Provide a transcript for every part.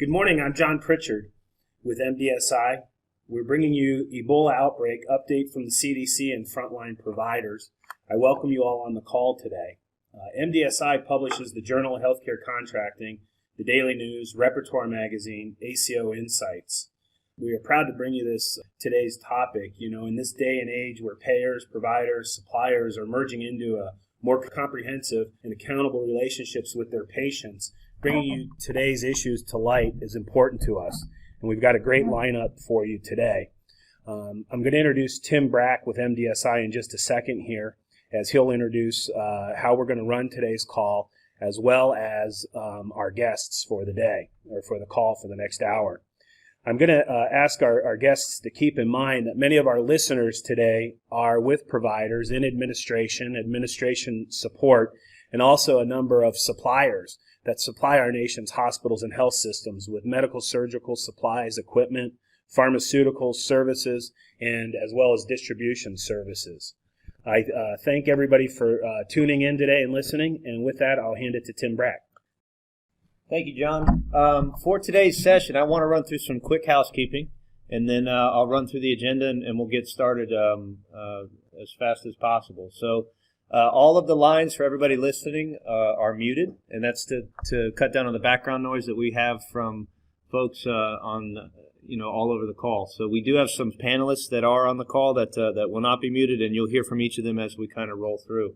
Good morning, I'm John Pritchard with MDSI. We're bringing you Ebola outbreak update from the CDC and frontline providers. I welcome you all on the call today. MDSI publishes the Journal of Healthcare Contracting, the Daily News, Repertoire Magazine, ACO Insights. We are proud to bring you today's topic. In this day and age where payers, providers, suppliers are merging into a more comprehensive and accountable relationships with their patients, bringing you today's issues to light is important to us, and we've got a great lineup for you today. I'm going to introduce Tim Brack with MDSI in just a second here, as he'll introduce how we're going to run today's call, as well as our guests for the day, or for the call for the next hour. I'm going to ask our guests to keep in mind that many of our listeners today are with providers in administration support, and also a number of suppliers that supply our nation's hospitals and health systems with medical, surgical supplies, equipment, pharmaceutical services, and as well as distribution services. I thank everybody for tuning in today and listening, and with that, I'll hand it to Tim Brack. Thank you, John. For today's session, I want to run through some quick housekeeping, and then I'll run through the agenda, and we'll get started as fast as possible. So all of the lines for everybody listening are muted, and that's to cut down on the background noise that we have from folks all over the call. So we do have some panelists that are on the call that will not be muted, and you'll hear from each of them as we kind of roll through.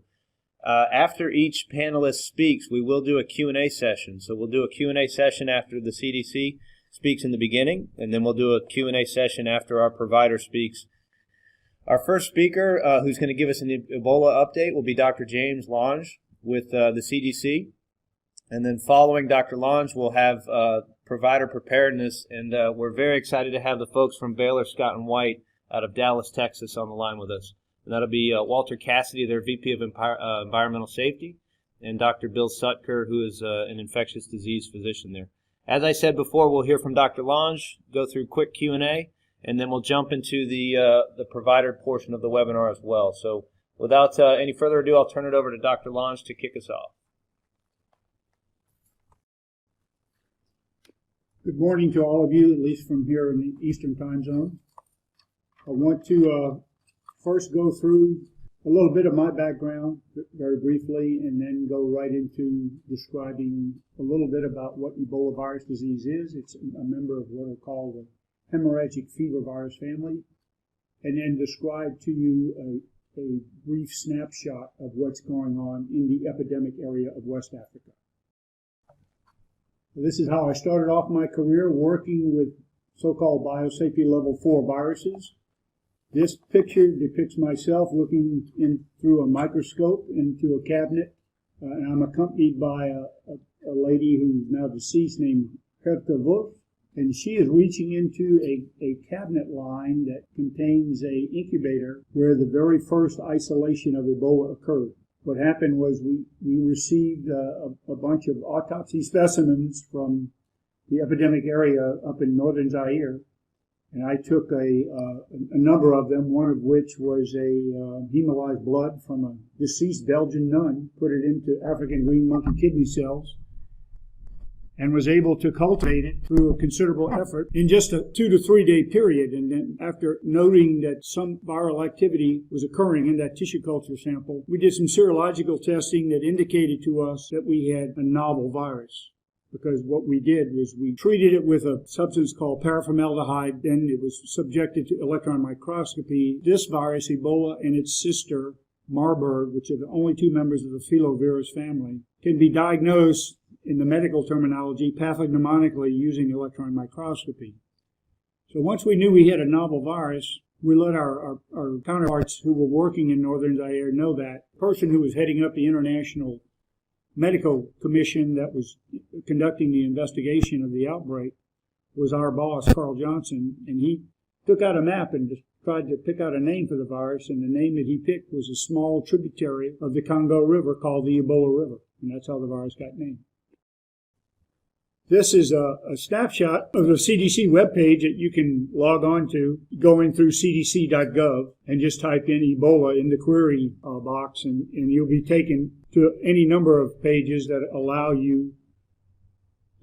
After each panelist speaks, we will do a Q&A session. So we'll do a Q&A session after the CDC speaks in the beginning, and then we'll do a Q&A session after our provider speaks. Our first speaker, who's going to give us an Ebola update, will be Dr. James Lange with the CDC. And then following Dr. Lange, we'll have provider preparedness, and we're very excited to have the folks from Baylor Scott & White out of Dallas, Texas on the line with us. And that'll be Walter Cassidy, their VP of Environmental Safety, and Dr. Bill Sutker, who is an infectious disease physician there. As I said before, we'll hear from Dr. Lange, go through quick Q&A, and then we'll jump into the provider portion of the webinar as well. So without any further ado, I'll turn it over to Dr. Lange to kick us off. Good morning to all of you, at least from here in the Eastern Time Zone. I want to first go through a little bit of my background very briefly, and then go right into describing a little bit about what Ebola virus disease is. It's a member of what are called the hemorrhagic fever virus family, and then describe to you a brief snapshot of what's going on in the epidemic area of West Africa. This is how I started off my career, working with so-called biosafety level 4 viruses. This picture depicts myself looking in through a microscope into a cabinet, and I'm accompanied by a lady who's now deceased named Herta Wolf. And she is reaching into a cabinet line that contains an incubator where the very first isolation of Ebola occurred. What happened was we received a bunch of autopsy specimens from the epidemic area up in northern Zaire, and I took a number of them, one of which was a hemolyzed blood from a deceased Belgian nun, put it into African green monkey kidney cells, and was able to cultivate it through a considerable effort in just a 2 to 3 day period. And then after noting that some viral activity was occurring in that tissue culture sample, we did some serological testing that indicated to us that we had a novel virus. Because what we did was we treated it with a substance called paraformaldehyde, then it was subjected to electron microscopy. This virus, Ebola, and its sister, Marburg, which are the only 2 members of the filovirus family, can be diagnosed in the medical terminology, pathognomically using electron microscopy. So once we knew we had a novel virus, we let our counterparts who were working in northern Zaire know that. The person who was heading up the International Medical Commission that was conducting the investigation of the outbreak was our boss, Carl Johnson, and he took out a map and just tried to pick out a name for the virus, and the name that he picked was a small tributary of the Congo River called the Ebola River, and that's how the virus got named. This is a snapshot of the CDC webpage that you can log on to going through cdc.gov and just type in Ebola in the query box, and you'll be taken to any number of pages that allow you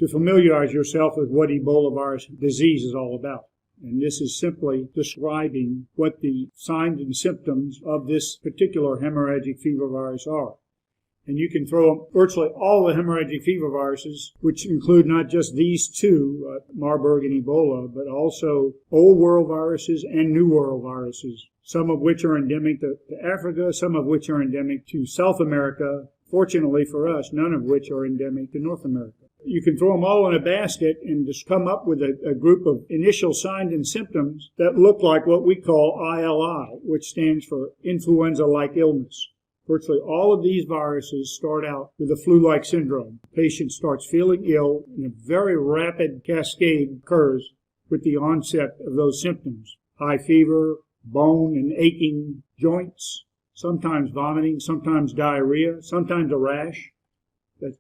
to familiarize yourself with what Ebola virus disease is all about. And this is simply describing what the signs and symptoms of this particular hemorrhagic fever virus are. And you can throw virtually all the hemorrhagic fever viruses, which include not just these two, Marburg and Ebola, but also old world viruses and new world viruses, some of which are endemic to Africa, some of which are endemic to South America. Fortunately for us, none of which are endemic to North America. You can throw them all in a basket and just come up with a group of initial signs and symptoms that look like what we call ILI, which stands for influenza-like illness. Virtually all of these viruses start out with a flu-like syndrome. The patient starts feeling ill, and a very rapid cascade occurs with the onset of those symptoms. High fever, bone and aching joints, sometimes vomiting, sometimes diarrhea, sometimes a rash.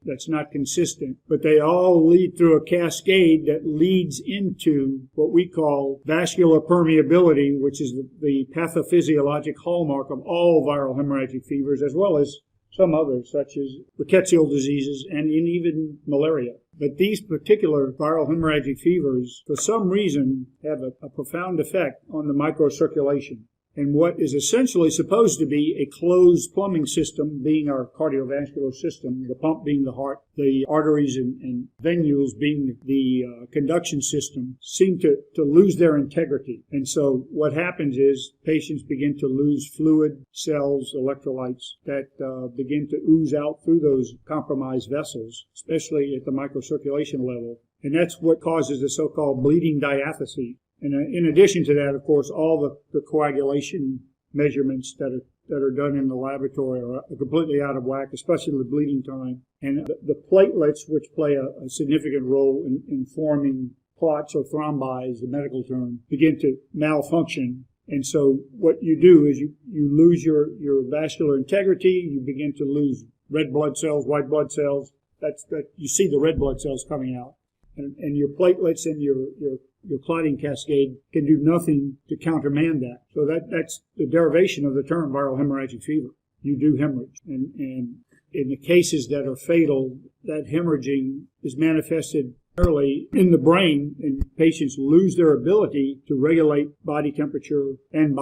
That's not consistent, but they all lead through a cascade that leads into what we call vascular permeability, which is the pathophysiologic hallmark of all viral hemorrhagic fevers, as well as some others, such as rickettsial diseases and even malaria. But these particular viral hemorrhagic fevers, for some reason, have a profound effect on the microcirculation. And what is essentially supposed to be a closed plumbing system, being our cardiovascular system, the pump being the heart, the arteries and venules being the conduction system, seem to lose their integrity. And so what happens is patients begin to lose fluid, cells, electrolytes that begin to ooze out through those compromised vessels, especially at the microcirculation level. And that's what causes the so-called bleeding diathesis. And in addition to that, of course, all the coagulation measurements that are done in the laboratory are completely out of whack, especially the bleeding time. And the platelets, which play a significant role in forming clots or thrombi, is the medical term, begin to malfunction. And so what you do is you lose your vascular integrity, you begin to lose red blood cells, white blood cells. That you see the red blood cells coming out. And your platelets and your clotting cascade can do nothing to countermand that. So that's the derivation of the term viral hemorrhagic fever. You do hemorrhage. And in the cases that are fatal, that hemorrhaging is manifested early in the brain, and patients lose their ability to regulate body temperature and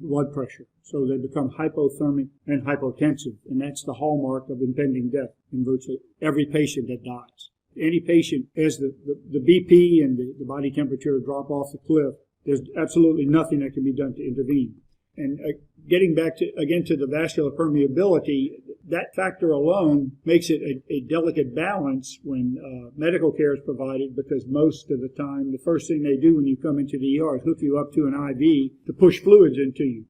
blood pressure. So they become hypothermic and hypotensive. And that's the hallmark of impending death in virtually every patient that dies. Any patient has the BP and the body temperature drop off the cliff, there's absolutely nothing that can be done to intervene. And getting back to the vascular permeability, that factor alone makes it a delicate balance when medical care is provided, because most of the time the first thing they do when you come into the ER is hook you up to an IV to push fluids into you,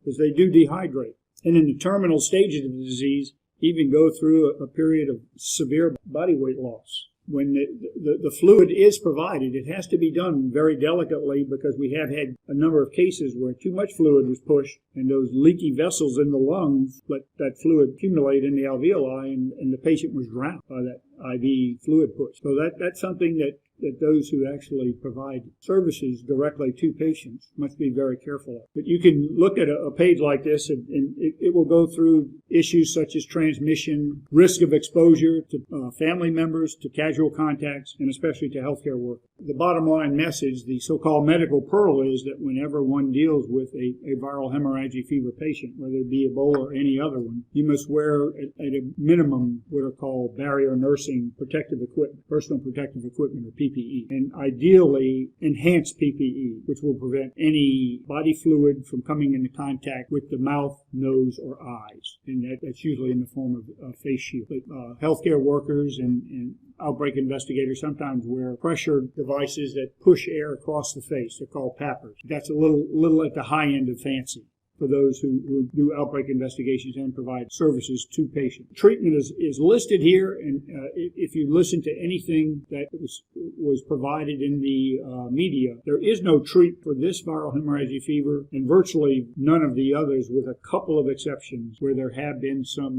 because they do dehydrate. And in the terminal stages of the disease, even go through a period of severe body weight loss. When the fluid is provided, it has to be done very delicately, because we have had a number of cases where too much fluid was pushed, and those leaky vessels in the lungs let that fluid accumulate in the alveoli, and the patient was drowned by that IV fluid push. So that's something that those who actually provide services directly to patients must be very careful of. But you can look at a page like this, and it will go through issues such as transmission, risk of exposure to family members, to casual contacts, and especially to healthcare workers. The bottom line message, the so-called medical pearl, is that whenever one deals with a viral hemorrhagic fever patient, whether it be Ebola or any other one, you must wear at a minimum what are called barrier nursing protective equipment, personal protective equipment, or PPE, and ideally enhanced PPE, which will prevent any body fluid from coming into contact with the mouth, nose, or eyes. And that's usually in the form of a face shield. But healthcare workers and outbreak investigators sometimes wear pressure devices that push air across the face. They're called PAPRs. That's a little at the high end of fancy for those who do outbreak investigations and provide services to patients. Treatment is listed here, and if you listen to anything that was provided in the media, there is no treatment for this viral hemorrhagic fever, and virtually none of the others, with a couple of exceptions where there have been some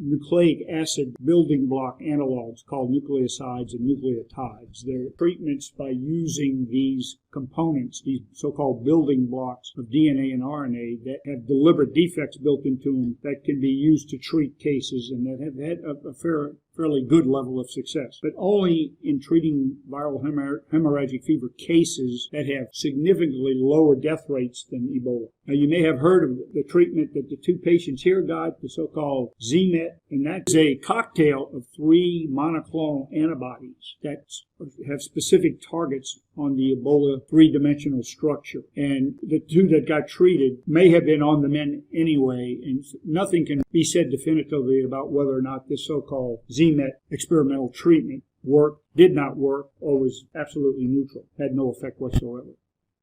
nucleic acid building block analogs called nucleosides and nucleotides. They're treatments by using these components, these so-called building blocks of DNA and RNA that have deliberate defects built into them that can be used to treat cases, and that have had a fairly good level of success, but only in treating viral hemorrhagic fever cases that have significantly lower death rates than Ebola. Now, you may have heard of the treatment that the two patients here got, the so-called ZMET, and that's a cocktail of 3 monoclonal antibodies that have specific targets on the Ebola 3-dimensional structure. And the two that got treated may have been on the men anyway, and nothing can be said definitively about whether or not this so-called ZMET experimental treatment worked, did not work, or was absolutely neutral, had no effect whatsoever.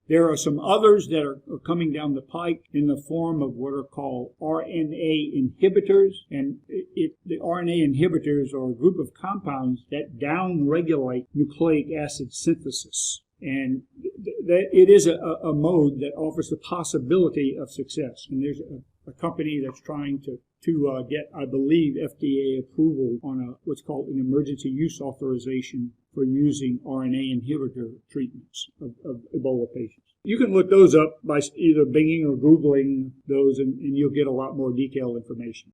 There are some others that are coming down the pike in the form of what are called Rna Inhibitors, and the Rna Inhibitors are a group of compounds that downregulate nucleic acid synthesis. And it is a mode that offers the possibility of success. And there's a company that's trying to get, I believe, FDA approval on what's called an emergency use authorization for using RNA inhibitor treatments of Ebola patients. You can look those up by either Binging or Googling those, and you'll get a lot more detailed information.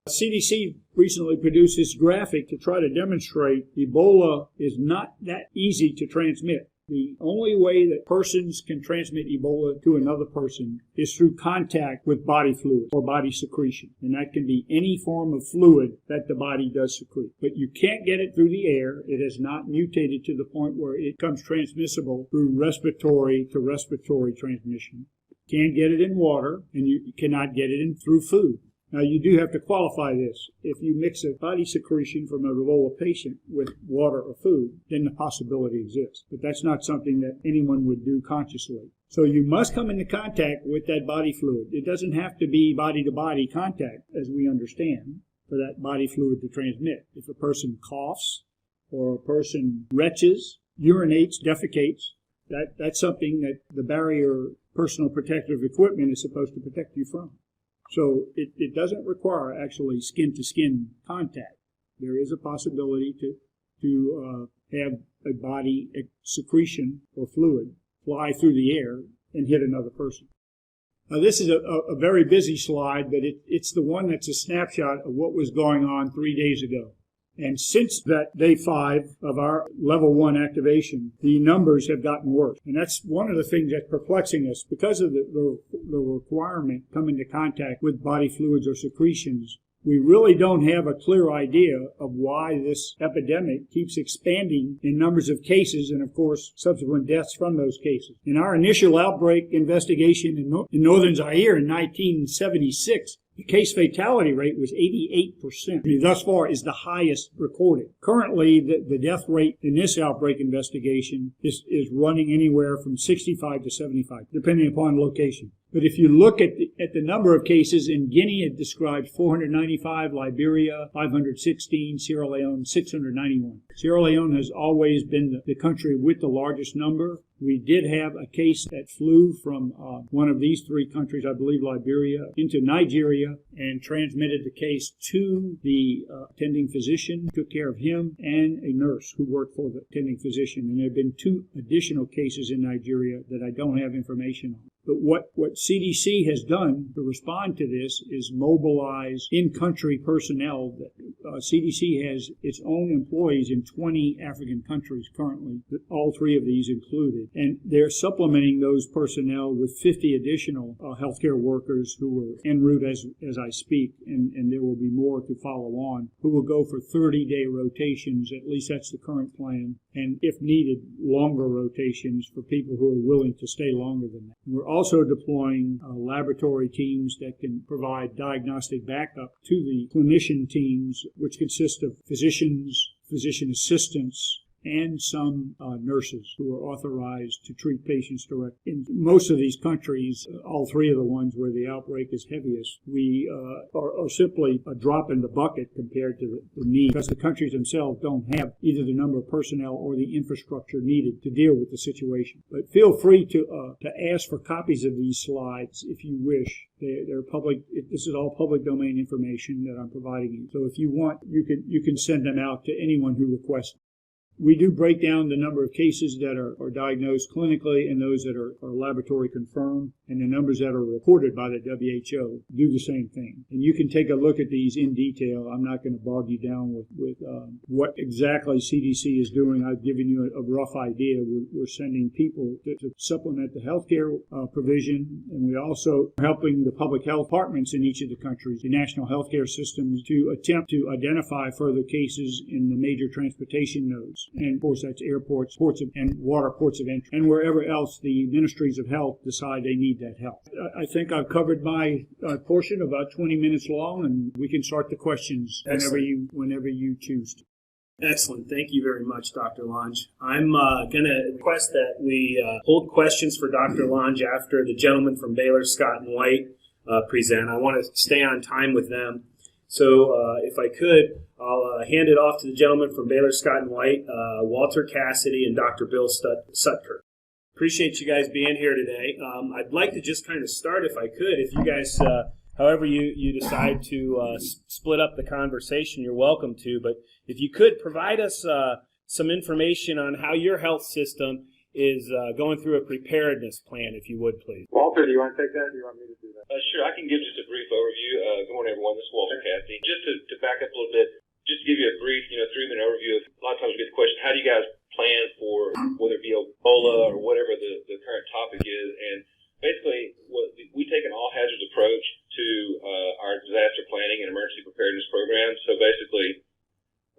CDC recently produced this graphic to try to demonstrate Ebola is not that easy to transmit. The only way that persons can transmit Ebola to another person is through contact with body fluid or body secretion. And that can be any form of fluid that the body does secrete. But you can't get it through the air. It has not mutated to the point where it becomes transmissible through respiratory to respiratory transmission. You can't get it in water, and you cannot get it through food. Now, you do have to qualify this. If you mix a body secretion from an Ebola patient with water or food, then the possibility exists. But that's not something that anyone would do consciously. So you must come into contact with that body fluid. It doesn't have to be body-to-body contact, as we understand, for that body fluid to transmit. If a person coughs or a person retches, urinates, defecates, that's something that the barrier personal protective equipment is supposed to protect you from. So it doesn't require actually skin-to-skin contact. There is a possibility to have a body secretion or fluid fly through the air and hit another person. Now, this is a very busy slide, but it's the one that's a snapshot of what was going on 3 days ago. And since that day 5 of our level 1 activation, the numbers have gotten worse. And that's one of the things that's perplexing us. Because of the requirement to come into contact with body fluids or secretions, we really don't have a clear idea of why this epidemic keeps expanding in numbers of cases and, of course, subsequent deaths from those cases. In our initial outbreak investigation in northern Zaire in 1976, the case fatality rate was 88%. I mean, thus far is the highest recorded. Currently, the death rate in this outbreak investigation is running anywhere from 65 to 75, depending upon location. But if you look at the number of cases in Guinea, it describes 495, Liberia 516, Sierra Leone 691. Sierra Leone has always been the country with the largest number. We did have a case that flew from one of these 3 countries, I believe Liberia, into Nigeria and transmitted the case to the attending physician, took care of him, and a nurse who worked for the attending physician. And there have been 2 additional cases in Nigeria that I don't have information on. But what CDC has done to respond to this is mobilize in-country personnel. CDC has its own employees in 20 African countries currently, all 3 of these included. And they're supplementing those personnel with 50 additional healthcare workers who are en route as I speak, and there will be more to follow on, who will go for 30-day rotations. At least that's the current plan. And if needed, longer rotations for people who are willing to stay longer than that. We're also deploying laboratory teams that can provide diagnostic backup to the clinician teams, which consist of physicians, physician assistants, and some nurses who are authorized to treat patients directly. In most of these countries, all 3 of the ones where the outbreak is heaviest, we are simply a drop in the bucket compared to the need, because the countries themselves don't have either the number of personnel or the infrastructure needed to deal with the situation. But feel free to ask for copies of these slides if you wish. They're public. This is all public domain information that I'm providing you. So if you want, you can send them out to anyone who requests. We do break down the number of cases that are diagnosed clinically and those that are laboratory confirmed. and the numbers that are reported by the WHO do the same thing. And you can take a look at these in detail. I'm not going to bog you down with what exactly CDC is doing. I've given you a rough idea. We're sending people to supplement the healthcare provision, and we also are helping the public health departments in each of the countries, the national healthcare systems, to attempt to identify further cases in the major transportation nodes. And of course, that's airports, and water ports of entry, and wherever else the ministries of health decide they need that help. I think I've covered my portion, about 20 minutes long, and we can start the questions whenever you choose to. Excellent. Thank you very much, Dr. Lange. I'm going to request that we hold questions for Dr. Lange after the gentleman from Baylor, Scott and White, present. I want to stay on time with them. So if I could, I'll hand it off to the gentleman from Baylor, Scott and White, Walter Cassidy, and Dr. Bill Sutker. Appreciate you guys being here today. I'd like to just kind of start, if I could, if you guys, however you decide to split up the conversation, you're welcome to. But if you could provide us some information on how your health system is going through a preparedness plan, if you would, please. Walter, do you want to take that, or do you want me to do that? Sure, I can give just a brief overview. Good morning, everyone. This is Walter Cassidy. Just to back up a little bit, just to give you a brief, 3-minute overview of, a lot of times we get the question, how do you guys plan for whether it be Ebola or whatever the current topic is? And basically, we take an all-hazards approach to our disaster planning and emergency preparedness programs. So basically,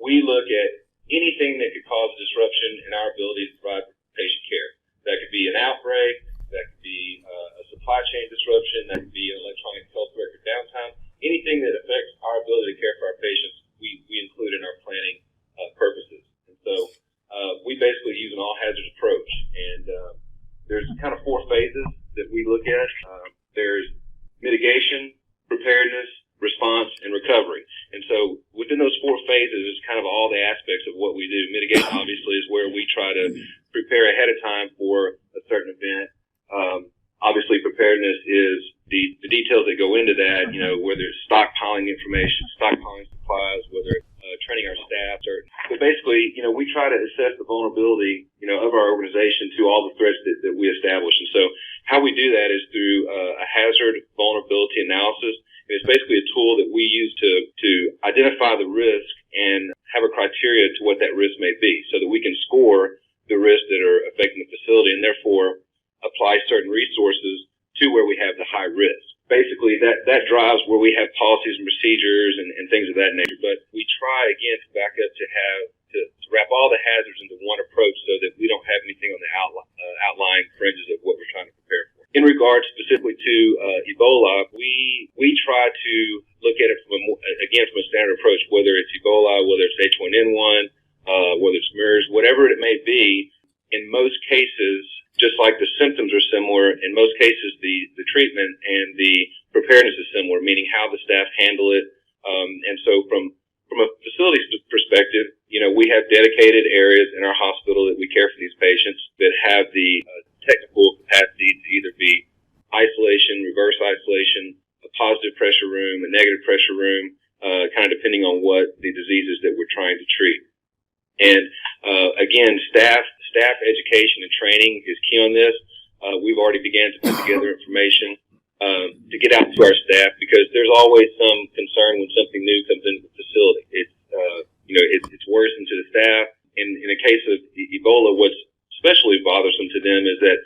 we look at anything that could cause disruption in our ability to provide patient care. That could be an outbreak, that could be a supply chain disruption, that could be an electronic health record downtime. Anything that affects our ability to care for our patients, we include in our planning purposes. And so we basically use an all-hazards approach. And there's kind of 4 phases that we look at. There's mitigation, preparedness, response, and recovery. And so within those 4 phases is kind of all the aspects of what we do. Mitigation, obviously, is where we try to prepare ahead of time for a certain event. Obviously, preparedness is the details that go into that, whether it's stockpiling information, stockpiling supplies, whether it's training our staff. So basically, we try to assess the vulnerability, of our organization to all the threats that we establish. And so how we do that is through a hazard vulnerability analysis. And it's basically a tool that we use to identify the risk and have a criteria to what that risk may be so that we can score the risks that are affecting the facility and therefore apply certain resources to where we have the high risk. Basically, that drives where we have policies and procedures and things of that nature. But we try, again, to back up to wrap all the hazards into one approach so that we don't have anything on the outlying fringes of what we're trying to prepare for. In regards specifically to Ebola, we try to look at it from a standard approach, whether it's Ebola, whether it's H1N1, whether it's MERS, whatever it may be. In most cases, just like the symptoms are similar, in most cases the treatment and the preparedness is similar, meaning how the staff handle it. And so from a facility perspective, we have dedicated areas in our hospital that we care for these patients that have the technical capacity to either be isolation, reverse isolation, a positive pressure room, a negative pressure room, kind of depending on what the diseases that we're trying to treat. And again, staff education and training is key on this. We've already began to put together information to get out to our staff because there's always some concern when something new comes into the facility. It's worrisome to the staff. In the case of Ebola, what's especially bothersome to them is that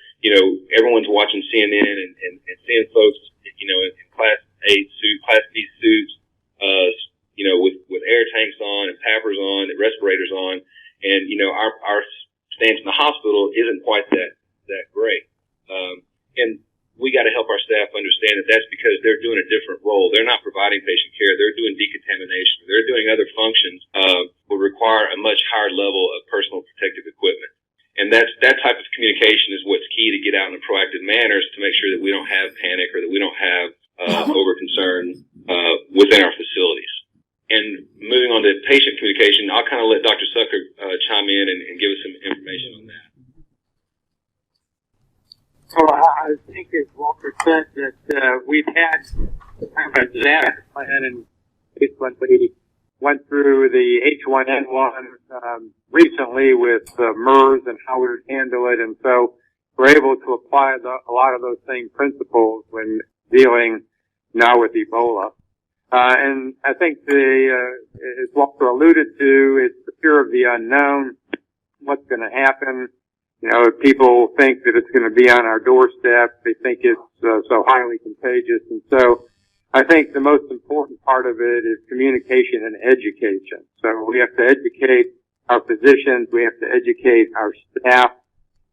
everyone's watching CNN and seeing folks in Class A suits, Class B suits, with air tanks on and PAPRs on and respirators on, and our stance in the hospital isn't quite that great. And we got to help our staff understand that that's because they're doing a different role. They're not providing patient care. They're doing decontamination. They're doing other functions will require a much higher level of personal protective equipment. And that type of communication is what's key to get out in a proactive manner to make sure that we don't have panic or that we don't have over concern within our facilities. And moving on to patient communication, I'll kind of let Dr. Sutker chime in and give us some information on that. Well, I think as Walter said that we've had kind of a disaster plan and when we went through the H1N1 recently with MERS and how we would handle it. And so we're able to apply a lot of those same principles when dealing now with Ebola. And I think as Walter alluded to, it's the fear of the unknown, what's going to happen. You know, if people think that it's going to be on our doorstep, they think it's so highly contagious. And so I think the most important part of it is communication and education. So we have to educate our physicians, we have to educate our staff,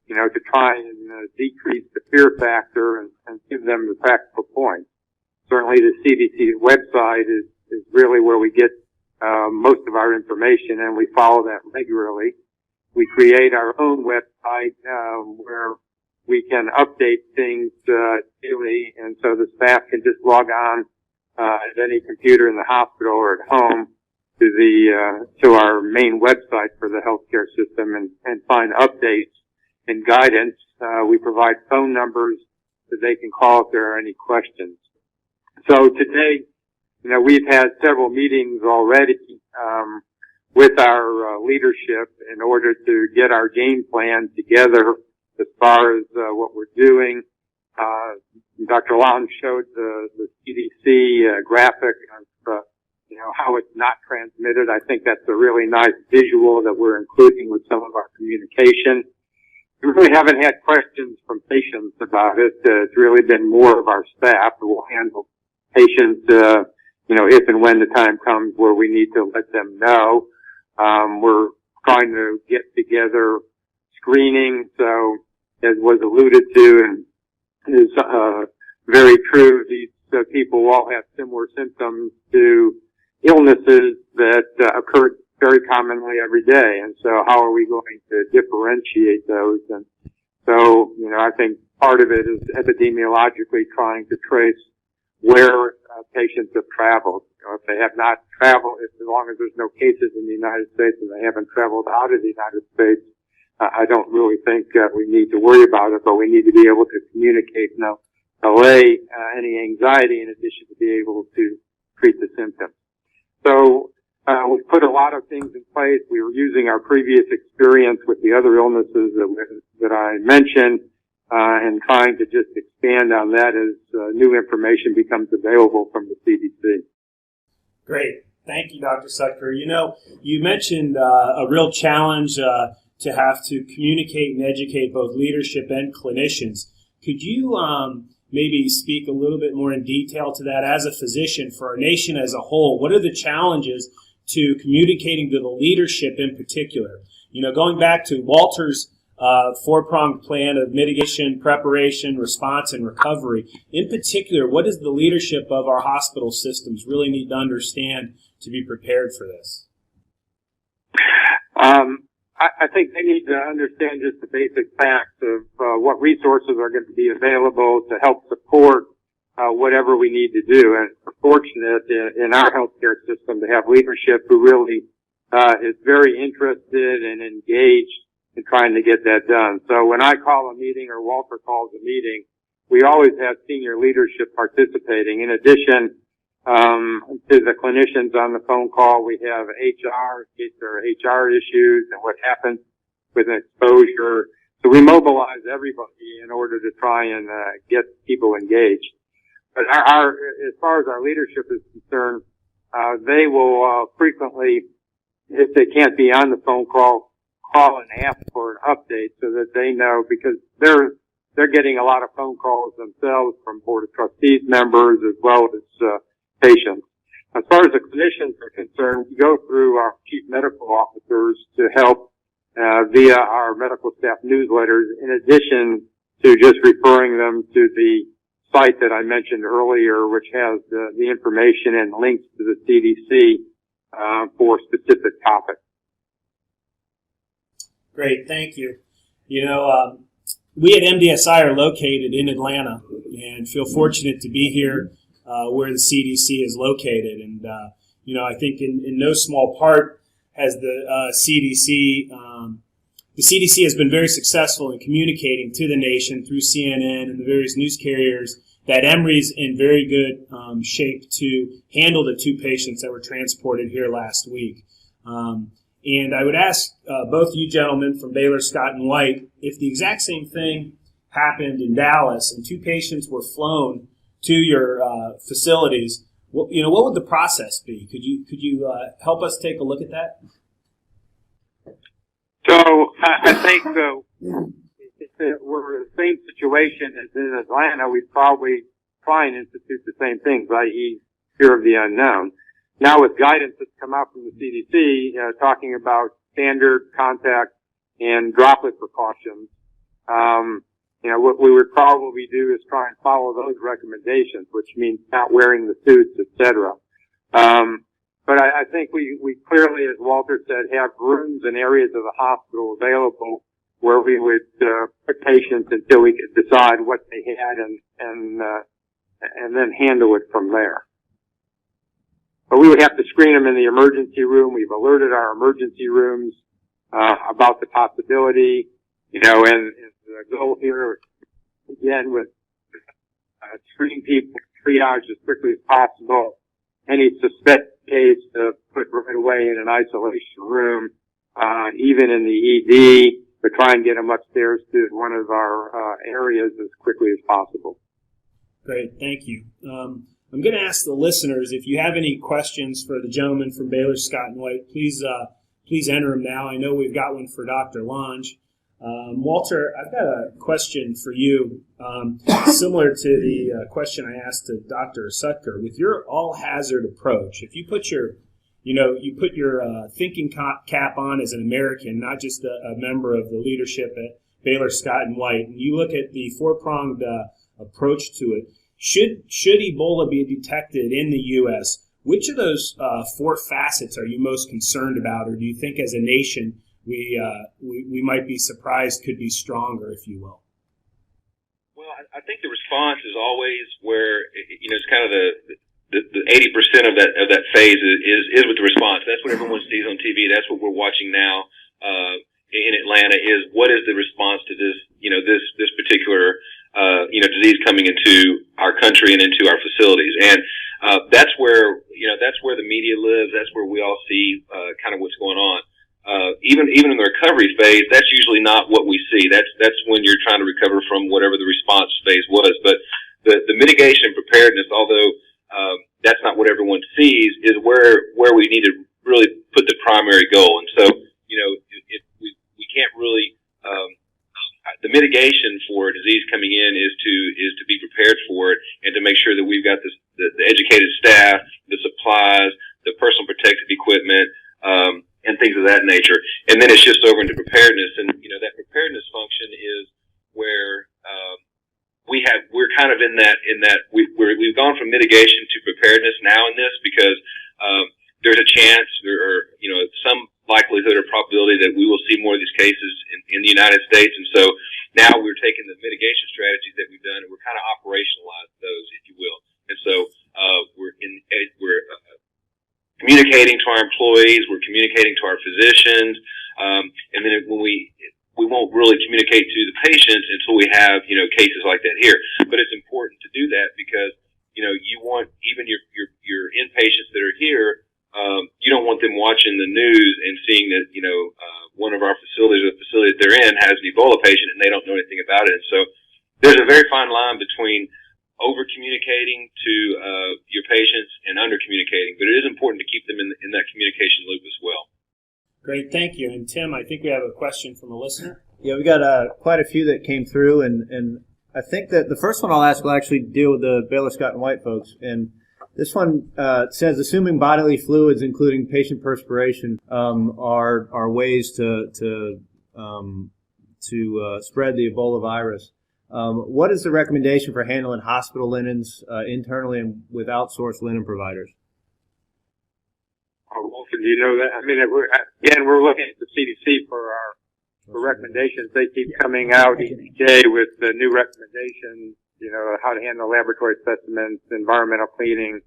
you know, to try and decrease the fear factor and give them the practical points. Certainly the CDC website is really where we get most of our information, and we follow that regularly. We create our own website where we can update things daily, and so the staff can just log on at any computer in the hospital or at home to our main website for the healthcare system and find updates and guidance. We provide phone numbers that they can call if there are any questions. So today, you know, we've had several meetings already with our leadership in order to get our game plan together as far as what we're doing. Dr. Long showed the CDC graphic of you know, how it's not transmitted. I think that's a really nice visual that we're including with some of our communication. We really haven't had questions from patients about it. It's really been more of our staff who will handle patients, you know, if and when the time comes where we need to let them know. We're trying to get together screening, so as was alluded to and is very true, these people all have similar symptoms to illnesses that occur very commonly every day, and so how are we going to differentiate those? And so, you know, I think part of it is epidemiologically trying to trace where patients have traveled. You know, if they have not traveled, as long as there's no cases in the United States and they haven't traveled out of the United States, I don't really think we need to worry about it, but we need to be able to communicate and allay any anxiety in addition to be able to treat the symptoms. So we put a lot of things in place. We were using our previous experience with the other illnesses that I mentioned and trying to just expand on that as new information becomes available from the CDC. Great. Thank you, Dr. Sutker. You know, you mentioned a real challenge to have to communicate and educate both leadership and clinicians. Could you maybe speak a little bit more in detail to that as a physician for our nation as a whole? What are the challenges to communicating to the leadership in particular? You know, going back to Walter's four-pronged plan of mitigation, preparation, response, and recovery. In particular, what does the leadership of our hospital systems really need to understand to be prepared for this? I think they need to understand just the basic facts of what resources are going to be available to help support whatever we need to do. And we're fortunate in our healthcare system to have leadership who really is very interested and engaged in trying to get that done. So when I call a meeting or Walter calls a meeting, we always have senior leadership participating. In addition to the clinicians on the phone call, we have HR in case there are HR issues and what happens with an exposure. So we mobilize everybody in order to try and get people engaged. But as far as our leadership is concerned, they will frequently, if they can't be on the phone call and ask for an update so that they know, because they're getting a lot of phone calls themselves from Board of Trustees members as well as patients. As far as the clinicians are concerned, we go through our chief medical officers to help via our medical staff newsletters, in addition to just referring them to the site that I mentioned earlier, which has the information and links to the CDC for specific topics. Great, thank you. You know, we at MDSI are located in Atlanta and feel fortunate to be here where the CDC is located. And, you know, I think in no small part has the CDC has been very successful in communicating to the nation through CNN and the various news carriers that Emory's in very good shape to handle the 2 patients that were transported here last week. And I would ask both you gentlemen from Baylor, Scott, and White if the exact same thing happened in Dallas and 2 patients were flown to your facilities, what would the process be? Could you help us take a look at that? So I think if it were the same situation as in Atlanta, we'd probably try and institute the same things, i.e. fear of the unknown. Now with guidance that's come out from the CDC, talking about standard contact and droplet precautions, what we would probably do is try and follow those recommendations, which means not wearing the suits, etc. But I think we clearly, as Walter said, have rooms and areas of the hospital available where we would put patients until we could decide what they had and then handle it from there. But we would have to screen them in the emergency room. We've alerted our emergency rooms about the possibility, and the goal here, again, with screening people, triage as quickly as possible. Any suspect case to put right away in an isolation room, even in the ED, but try and get them upstairs to one of our areas as quickly as possible. Great, thank you. I'm going to ask the listeners, if you have any questions for the gentleman from Baylor Scott & White, please enter them now. I know we've got one for Dr. Lange. Walter, I've got a question for you, similar to the question I asked to Dr. Sutker. With your all-hazard approach, if you put your thinking cap on as an American, not just a member of the leadership at Baylor Scott & White, and you look at the 4-pronged approach to it, should Ebola be detected in the U.S., which of those 4 facets are you most concerned about, or do you think as a nation we might be surprised could be stronger, if you will? Well, I think the response is always where, it's kind of the 80% of that phase is with the response. That's what everyone sees on TV. That's what we're watching now in Atlanta, is what is the response to this, this particular disease coming into our country and into our facilities. And that's where the media lives. That's where we all see kind of what's going on. Even in the recovery phase, that's usually not what we see. That's when you're trying to recover from whatever the response phase was. But the mitigation and preparedness, although that's not what everyone sees, is where we need to really put the primary goal. And so, we can't really the mitigation for a disease coming in is to be prepared for it and to make sure that we've got the educated staff, the supplies, the personal protective equipment, and things of that nature. And then it's just over into preparedness. And, that preparedness function is where, we're kind of in that we've gone from mitigation to preparedness now in this because, there's a chance or, some likelihood or probability that we will see more of these cases in the United States. And so now we're taking the mitigation strategies that we've done and we're kind of operationalizing those, if you will. And so, we're communicating to our employees, we're communicating to our physicians, and then when we won't really communicate to the patients until we have, cases like that here. But it's important to do that because, you want even your inpatients that are here, you don't want them watching the news and seeing that, one of our facilities or the facility that they're in has an Ebola patient and they don't know anything about it. And so there's a very fine line between over-communicating to your patients and under-communicating, but it is important to keep them in that communication loop as well. Great, thank you. And Tim, I think we have a question from a listener. Yeah, we got quite a few that came through, and I think that the first one I'll ask will actually deal with the Baylor Scott & White folks. And this one says, assuming bodily fluids, including patient perspiration, are ways to spread the Ebola virus. What is the recommendation for handling hospital linens internally and with outsourced linen providers? Walter, do you know that? I mean, we're looking at the CDC for recommendations. They keep coming out each day with the new recommendations, how to handle laboratory specimens, environmental cleaning,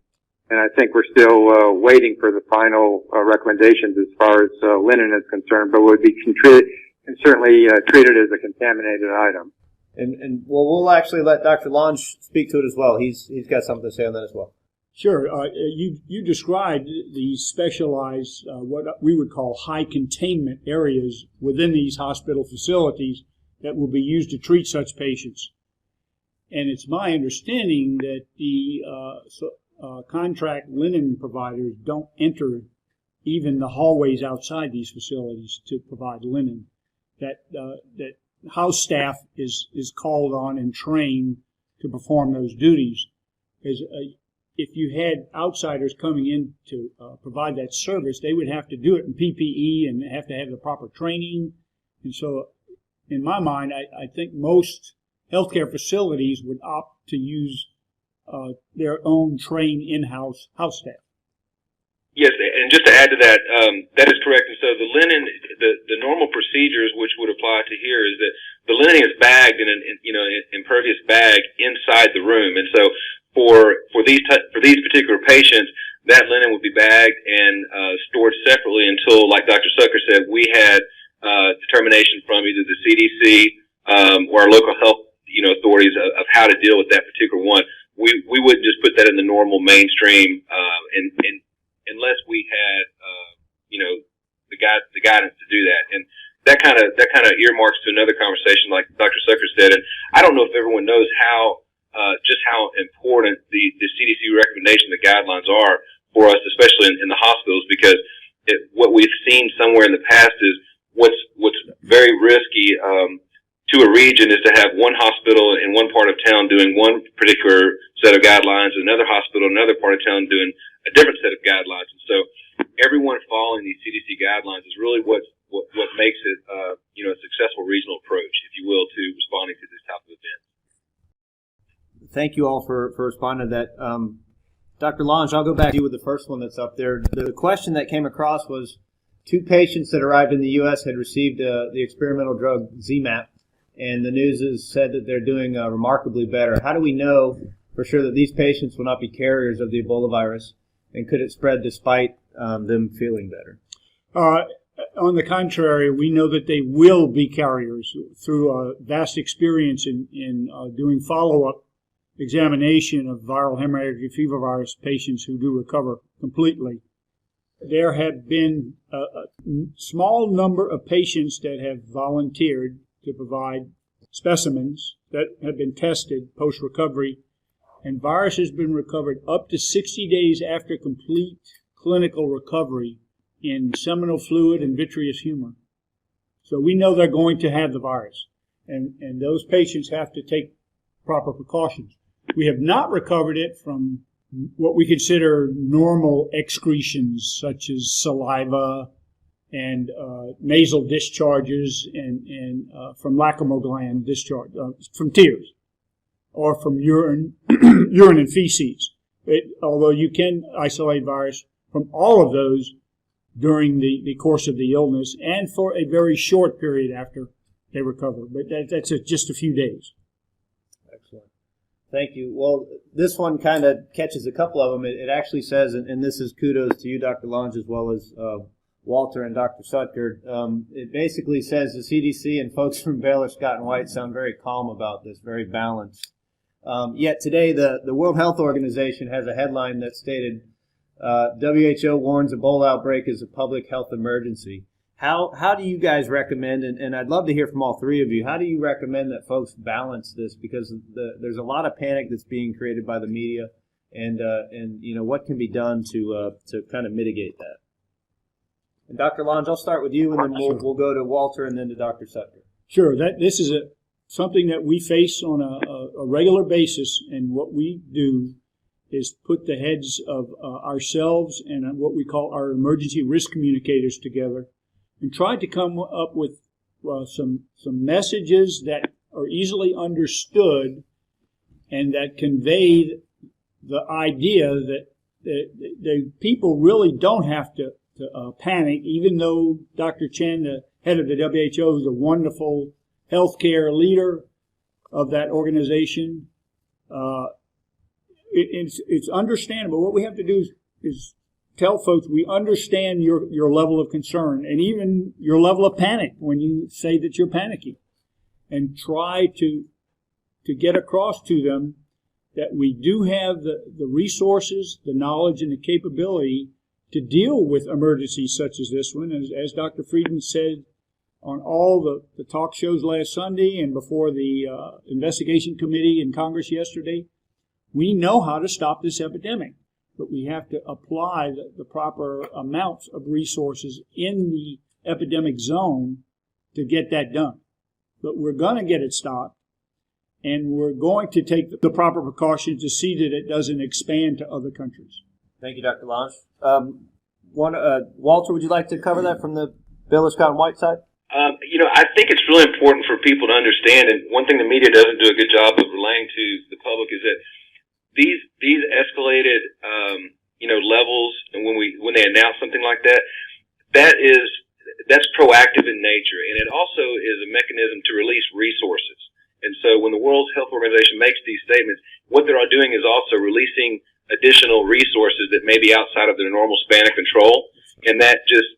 and I think we're still waiting for the final recommendations as far as linen is concerned, but would be certainly treated as a contaminated item. And we'll actually let Dr. Lange speak to it as well. He's got something to say on that as well. Sure. You described the specialized, what we would call high containment areas within these hospital facilities that will be used to treat such patients. And it's my understanding that the contract linen providers don't enter even the hallways outside these facilities to provide linen. That house staff is called on and trained to perform those duties. If you had outsiders coming in to provide that service, they would have to do it in PPE and have to have the proper training. And so, in my mind, I think most healthcare facilities would opt to use their own trained in-house house staff. Yes, and just to add to that, that is correct. And so the linen, the normal procedures which would apply to here is that the linen is bagged in an impervious bag inside the room. And so for these particular patients, that linen would be bagged and stored separately until, like Dr. Sucker said, we had determination from either the CDC or our local health authorities of how to deal with that particular one. We wouldn't just put that in the normal mainstream and unless we had the guidance to do that. And that kind of earmarks to another conversation, like Dr. Sucker said. And I don't know if everyone knows just how important the CDC recommendation, the guidelines are for us, especially in the hospitals, because what we've seen somewhere in the past is what's very risky to a region is to have one hospital in one part of town doing one particular set of guidelines, another hospital in another part of town doing a different set of guidelines. And so everyone following these CDC guidelines is really what makes it a successful regional approach, if you will, to responding to this type of event. Thank you all for responding to that. Dr. Lange, I'll go back to you with the first one that's up there. The question that came across was 2 patients that arrived in the U.S. had received the experimental drug ZMapp, and the news has said that they're doing remarkably better. How do we know for sure that these patients will not be carriers of the Ebola virus, and could it spread despite them feeling better? On the contrary, we know that they will be carriers through a vast experience in doing follow-up examination of viral hemorrhagic fever virus patients who do recover completely. There have been a small number of patients that have volunteered to provide specimens that have been tested post-recovery, and virus has been recovered up to 60 days after complete clinical recovery in seminal fluid and vitreous humor. So we know they're going to have the virus, and those patients have to take proper precautions. We have not recovered it from what we consider normal excretions, such as saliva and nasal discharges and from lacrimal gland discharge, from tears, or from urine, urine and feces. Although you can isolate virus from all of those during the course of the illness and for a very short period after they recover. But that's just a few days. Excellent. Thank you. Well, this one kind of catches a couple of them. It actually says, and this is kudos to you, Dr. Lange, as well as Walter and Dr. Sutter. It basically says the CDC and folks from Baylor, Scott, and White sound very calm about this, very balanced. Yet today, the World Health Organization has a headline that stated, WHO warns Ebola outbreak is a public health emergency. How do you guys recommend, and I'd love to hear from all three of you, how do you recommend that folks balance this? Because there's a lot of panic that's being created by the media, and what can be done to kind of mitigate that? And Dr. Lange, I'll start with you, and then we'll go to Walter and then to Dr. Sutter. Sure. This is something that we face on a regular basis, and what we do is put the heads of ourselves and what we call our emergency risk communicators together and try to come up with some messages that are easily understood and that convey the idea that the people really don't have to panic, even though Dr. Chen, the head of the WHO, is a wonderful healthcare leader of that organization. It's understandable. What we have to do is tell folks we understand your level of concern and even your level of panic when you say that you're panicking, and try to get across to them that we do have the resources, the knowledge, and the capability to deal with emergencies such as this one. As Dr. Frieden said, on all the talk shows last Sunday and before the investigation committee in Congress yesterday. We know how to stop this epidemic, but we have to apply the proper amounts of resources in the epidemic zone to get that done. But we're going to get it stopped, and we're going to take the proper precautions to see that it doesn't expand to other countries. Thank you, Dr. Lange. Walter, would you like to cover that from the Baylor Scott and White side? I think it's really important for people to understand, and one thing the media doesn't do a good job of relaying to the public is that these escalated, levels, and when they announce something like that, that's proactive in nature, and it also is a mechanism to release resources. And so when the World Health Organization makes these statements, what they're doing is also releasing additional resources that may be outside of their normal span of control, and that just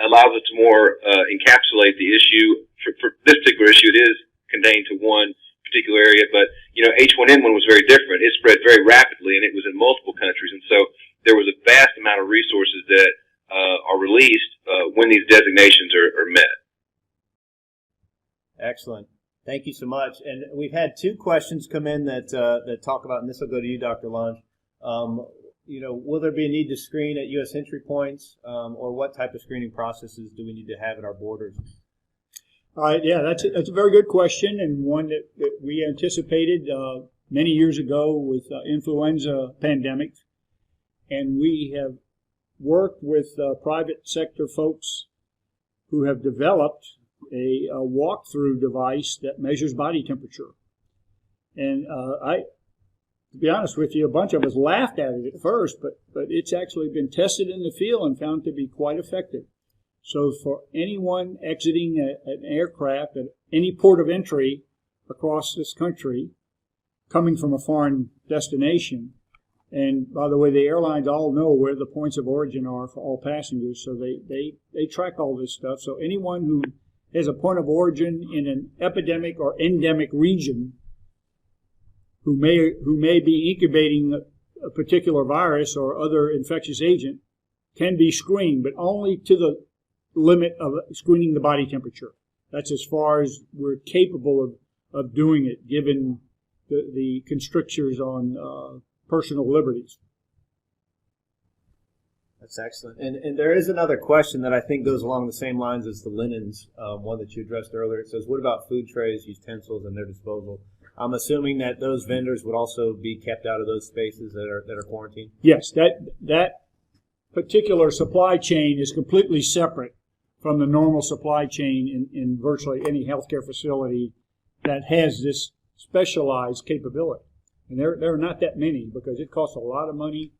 allows us to more encapsulate the issue. For this particular issue, it is contained to one particular area, but H1N1 was very different. It spread very rapidly, and it was in multiple countries, and so there was a vast amount of resources that are released when these designations are met. Excellent. Thank you so much. And we've had two questions come in that talk about, and this will go to you, Dr. Lange. Will there be a need to screen at U.S. entry points, or what type of screening processes do we need to have at our borders? All right, yeah, that's a very good question, and one that we anticipated many years ago with influenza pandemic, and we have worked with private sector folks who have developed a walk-through device that measures body temperature. And to be honest with you, a bunch of us laughed at it at first, but it's actually been tested in the field and found to be quite effective. So for anyone exiting an aircraft at any port of entry across this country, coming from a foreign destination, and by the way, the airlines all know where the points of origin are for all passengers, so they track all this stuff. So anyone who has a point of origin in an epidemic or endemic region who may be incubating a particular virus or other infectious agent can be screened, but only to the limit of screening the body temperature. That's as far as we're capable of doing it, given the constrictions on personal liberties. That's excellent. And there is another question that I think goes along the same lines as the linens, one that you addressed earlier. It says, what about food trays, utensils, and their disposal? I'm assuming that those vendors would also be kept out of those spaces that are quarantined? Yes, that particular supply chain is completely separate from the normal supply chain in virtually any healthcare facility that has this specialized capability. And there are not that many, because it costs a lot of money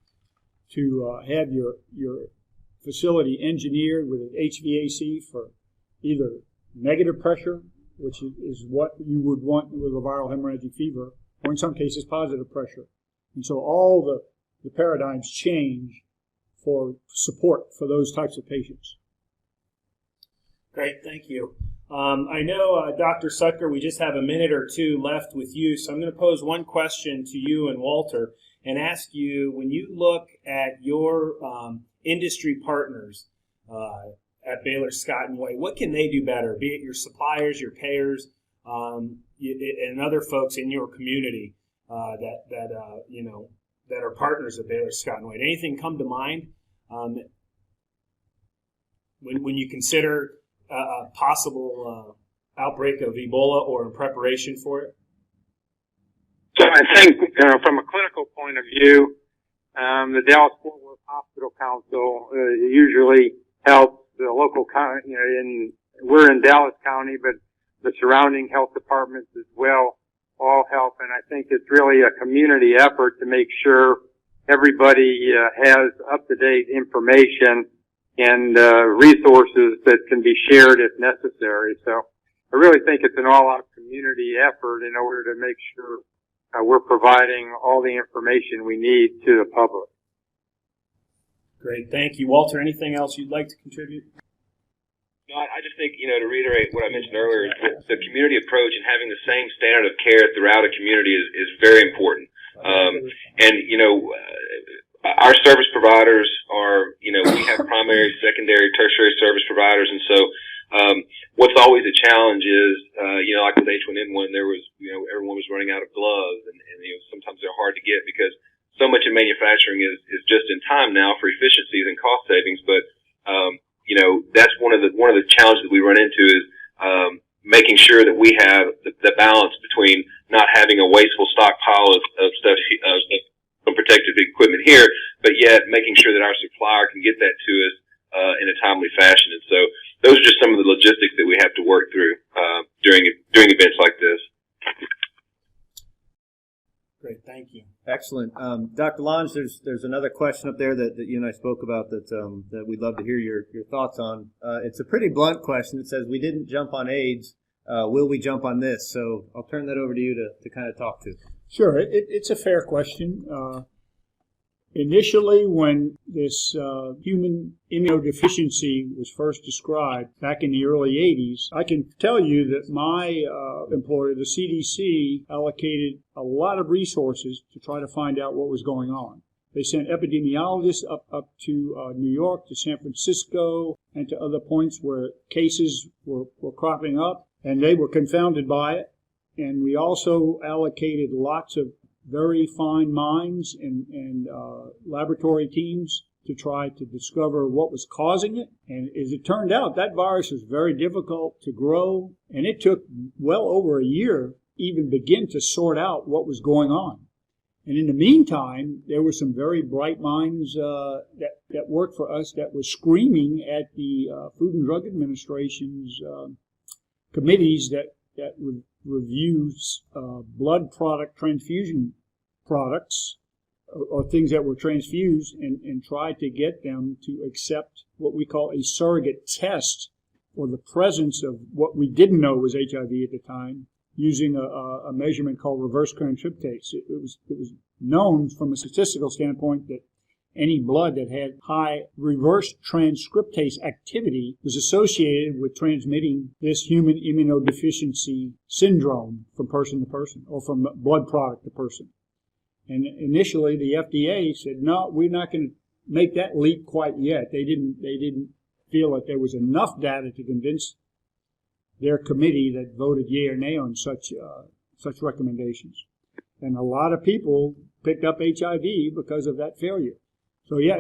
to have your facility engineered with an HVAC for either negative pressure, which is what you would want with a viral hemorrhagic fever, or in some cases positive pressure. And so all the paradigms change for support for those types of patients. Great, thank you. I know, Dr. Sucker, we just have a minute or two left with you, so I'm going to pose one question to you and Walter and ask you, when you look at your industry partners at Baylor Scott and White, what can they do better, be it your suppliers, your payers, and other folks in your community that are partners of Baylor Scott and White? Anything come to mind when you consider a possible outbreak of Ebola or in preparation for it? So I think, from a clinical point of view, the Dallas-Fort Worth Hospital Council usually helps the local county. We're in Dallas County, but the surrounding health departments as well all help. And I think it's really a community effort to make sure everybody has up-to-date information and resources that can be shared if necessary. So I really think it's an all-out community effort in order to make sure we're providing all the information we need to the public. Great, thank you. Walter, anything else you'd like to contribute? No, I just think, to reiterate what I mentioned earlier, the community approach and having the same standard of care throughout a community is very important. Our service providers are, we have primary, secondary, tertiary service providers, and so What's always a challenge is, like with H1N1, there was, everyone was running out of gloves, and sometimes they're hard to get because so much of manufacturing is just in time now for efficiencies and cost savings. But that's one of the challenges that we run into is making sure that we have the balance between not having a wasteful stockpile of stuff, some protective equipment here, but yet making sure that our supplier can get that to us in a timely fashion. And so those are just some of the logistics that we have to work through during events like this. Great, thank you. Excellent. Dr. Lange, there's another question up there that you and I spoke about that we'd love to hear your thoughts on. It's a pretty blunt question. It says, we didn't jump on AIDS. Will we jump on this? So I'll turn that over to you to kind of talk to. Sure, it's a fair question. Initially, when this human immunodeficiency was first described back in the early 80s, I can tell you that my employer, the CDC, allocated a lot of resources to try to find out what was going on. They sent epidemiologists up to New York, to San Francisco, and to other points where cases were cropping up, and they were confounded by it. And we also allocated lots of very fine minds and laboratory teams to try to discover what was causing it. And as it turned out, that virus was very difficult to grow, and it took well over a year even begin to sort out what was going on. And in the meantime, there were some very bright minds that worked for us that were screaming at the Food and Drug Administration's committees that reviews blood product transfusion products or things that were transfused and tried to get them to accept what we call a surrogate test for the presence of what we didn't know was HIV at the time, using a measurement called reverse transcriptase. It was known from a statistical standpoint that any blood that had high reverse transcriptase activity was associated with transmitting this human immunodeficiency syndrome from person to person or from blood product to person. And initially the FDA said, no, we're not going to make that leap quite yet. They didn't feel that there was enough data to convince their committee that voted yea or nay on such recommendations. And a lot of people picked up HIV because of that failure. So yeah,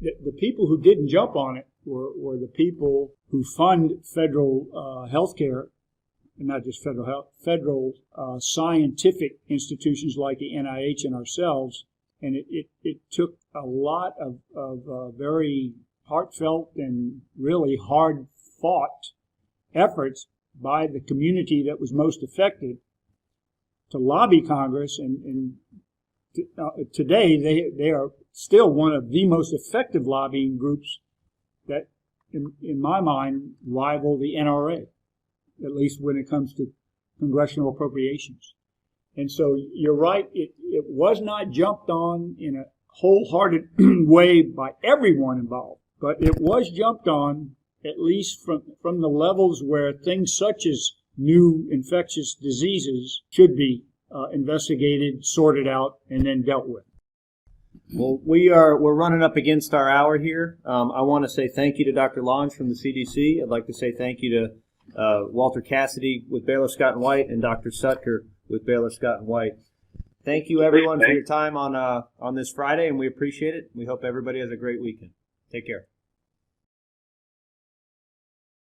the people who didn't jump on it were the people who fund federal health care, and not just federal health, federal scientific institutions like the NIH and ourselves. And it took a lot of very heartfelt and really hard-fought efforts by the community that was most affected to lobby Congress, and today they are still one of the most effective lobbying groups that, in my mind, rival the NRA, at least when it comes to congressional appropriations. And so you're right, it was not jumped on in a wholehearted way by everyone involved, but it was jumped on at least from the levels where things such as new infectious diseases should be investigated, sorted out, and then dealt with. Well, we're running up against our hour here. I want to say thank you to Dr. Lange from the CDC. I'd like to say thank you to Walter Cassidy with Baylor Scott & White and Dr. Sutker with Baylor Scott & White. Thank you, everyone, for your time on this Friday, and we appreciate it. We hope everybody has a great weekend. Take care.